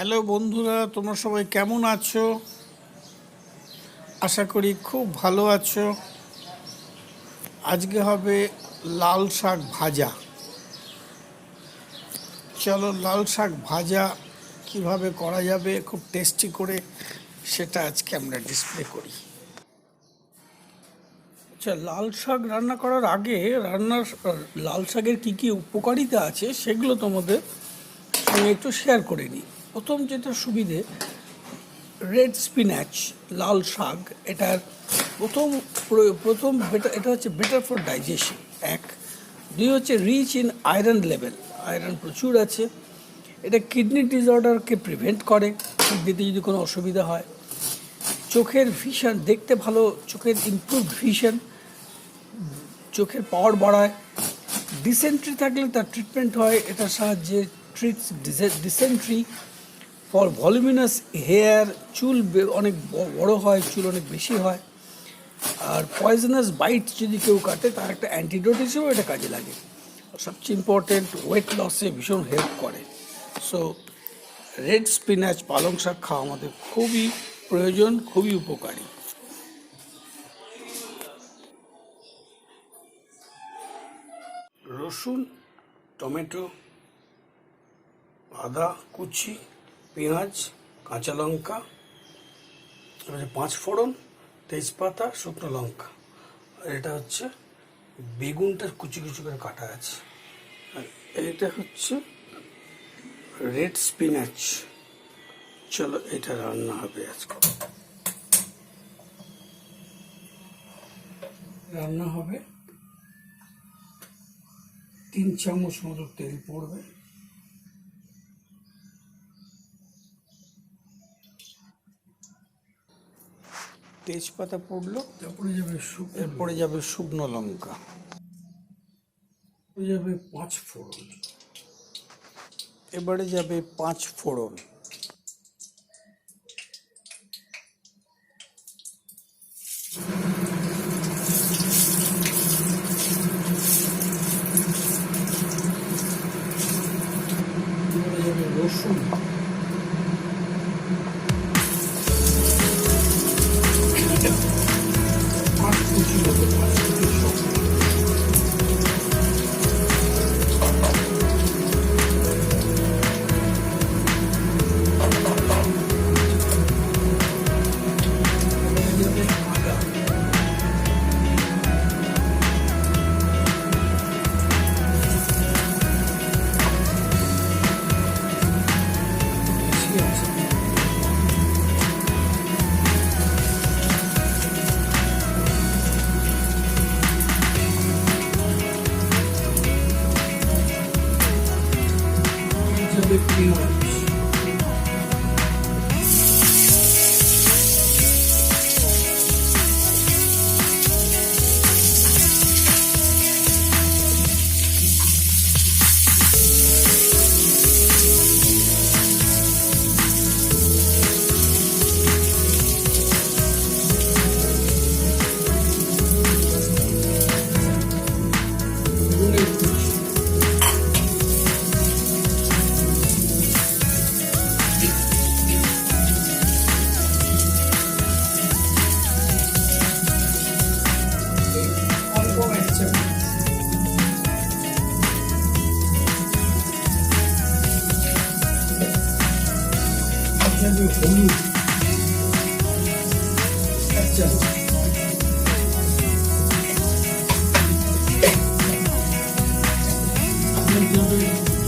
Hello বন্ধুরা, তোমরা সবাই কেমন আছো? আশা করি খুব ভালো আছো। আজকে হবে লাল শাক ভাজা। চলো লাল শাক ভাজা কিভাবে করা যাবে খুব টেস্টি করে, সেটা আজকে আমরা ডিসপ্লে করি। আচ্ছা, লাল শাক রান্না করার আগে লাল শাকের কী কী উপকারিতা আছে সেগুলো তোমাদের আমি একটু শেয়ার করে নিই। প্রথম যেটা সুবিধে, রেড স্পিনাচ লাল শাক, এটার প্রথম এটা হচ্ছে বেটার ফর ডাইজেশন। এক, দুই হচ্ছে rich in iron level, iron প্রচুর আছে। এটা কিডনি ডিসঅর্ডারকে প্রিভেন্ট করে, কিডনিতে যদি কোনো অসুবিধা হয়। চোখের ভিশন, দেখতে ভালো, চোখের ইমপ্রুভড ভিশন, চোখের পাওয়ার বাড়ায়। ডিসেন্ট্রি থাকলে তার ট্রিটমেন্ট হয় এটার সাহায্যে, ট্রিটস ডিসেন্ট্রি। ফর ভলিউমিনাস হেয়ার, চুল অনেক বড় হয়, চুল অনেক বেশি হয়। আর পয়জনাস বাইট যদি কেউ কাটে, তার একটা অ্যান্টিডোট হিসেবেও এটা কাজে লাগে। সবচেয়ে ইম্পর্টেন্ট, ওয়েট লসে ভীষণ হেল্প করে। সো রেড স্পিনাচ, পালং শাক খাওয়া আমাদের খুবই প্রয়োজন, খুবই উপকারী। রসুন, টমেটো, আদা কুচি, পেঁয়াজ, কাঁচা লঙ্কা, পাঁচ ফোড়ন, তেজপাতা, শুকনো লঙ্কা। আর এটা হচ্ছে বেগুনটা কুচি কুচি করে কাটা আছে। আর এটা হচ্ছে রেড স্পিনাচ। চলো এটা রান্না হবে আজকে। রান্না হবে, 3 চামচ মতো তেল পড়বে। তেজপাতা পড়লো, এরপরে যাবে শুকনো লঙ্কা, যাবে 5 ফোড়ন, এবারে যাবে 5 ফোড়ন, যাবে রসুন, পেঁয়াজ, হলুদ 1 চামচ,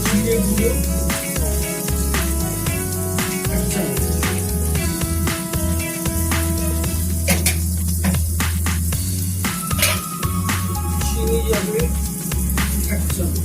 জিরে গুঁড়ো 1 চামচ, চিনি যাবে 1 চামচ,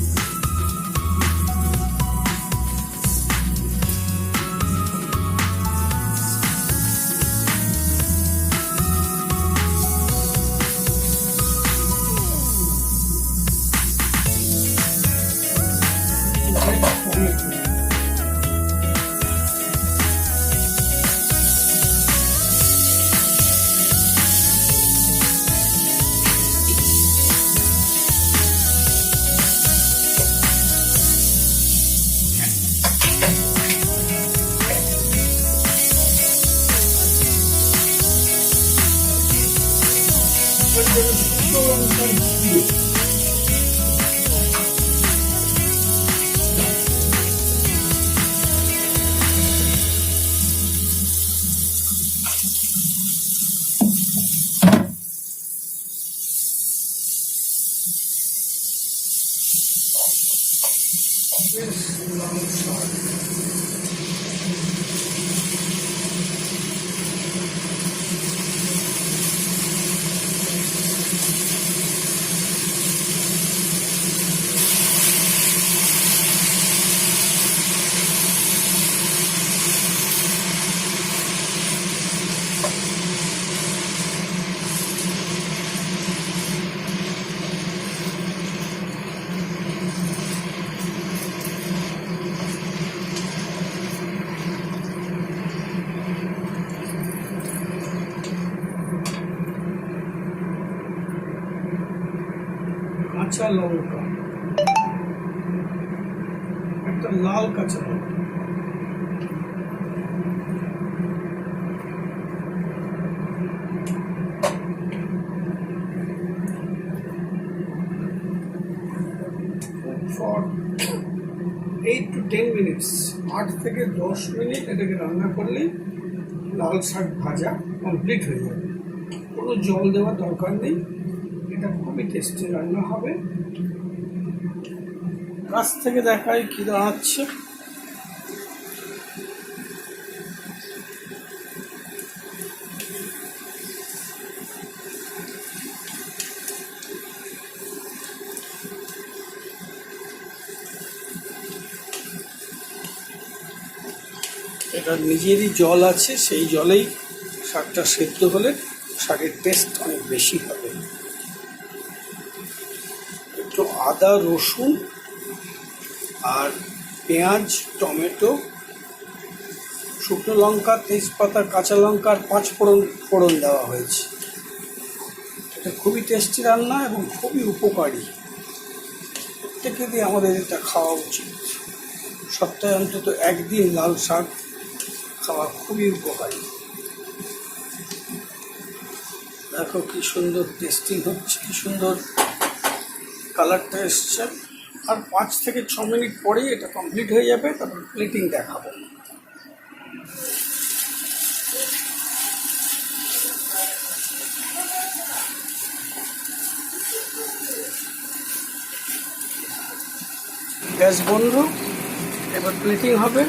শুকনো লঙ্কার গুঁড়ো, লাল শাক, কাঁচা লঙ্কা, একটা লাল কাঁচা লঙ্কা, for 8 to 10 minutes, 8 থেকে 10 মিনিট এটাকে রান্না করলেই লাল শাক ভাজা কমপ্লিট হয়ে যাবে। কোনো জল দেওয়ার দরকার নেই, এটা খুবই টেস্টি রান্না হবে। কাছ থেকে দেখাই কি দাঁড়াচ্ছে। এটা নিজেরই জল আছে, সেই জলেই শাকটা সেদ্ধ হলে শাকের টেস্ট অনেক বেশি হবে। একটু আদা, রসুন আর পেঁয়াজ, টমেটো, শুকনো লঙ্কা, তেজপাতা, কাঁচা লঙ্কা আর 5 ফোড়ন দেওয়া হয়েছে। এটা খুবই টেস্টি রান্না এবং খুবই উপকারী। প্রত্যেকে দিয়ে আমাদের এটা খাওয়া উচিত। সপ্তাহে অন্তত একদিন লাল শাক খাওয়া খুবই উপকারী। দেখো কি সুন্দর টেস্টিং হচ্ছে, কি সুন্দর কালারটা এসছে। আর 5 থেকে 6 মিনিট পরেই এটা কমপ্লিট হয়ে যাবে। তারপর প্লেটিং দেখাবো। গ্যাস বন্ধ, এবার প্লেটিং হবে।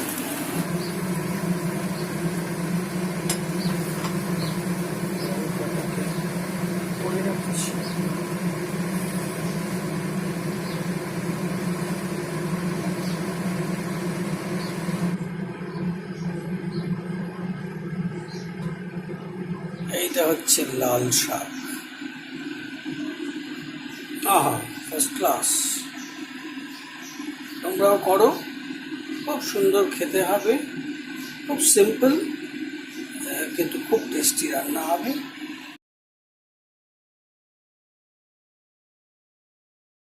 এইটা হচ্ছে লাল শাক। আহা, ফার্স্ট ক্লাস। তোমরাও করো, খুব সুন্দর খেতে হবে, খুব সিম্পল কিন্তু খুব টেস্টি রান্না হবে।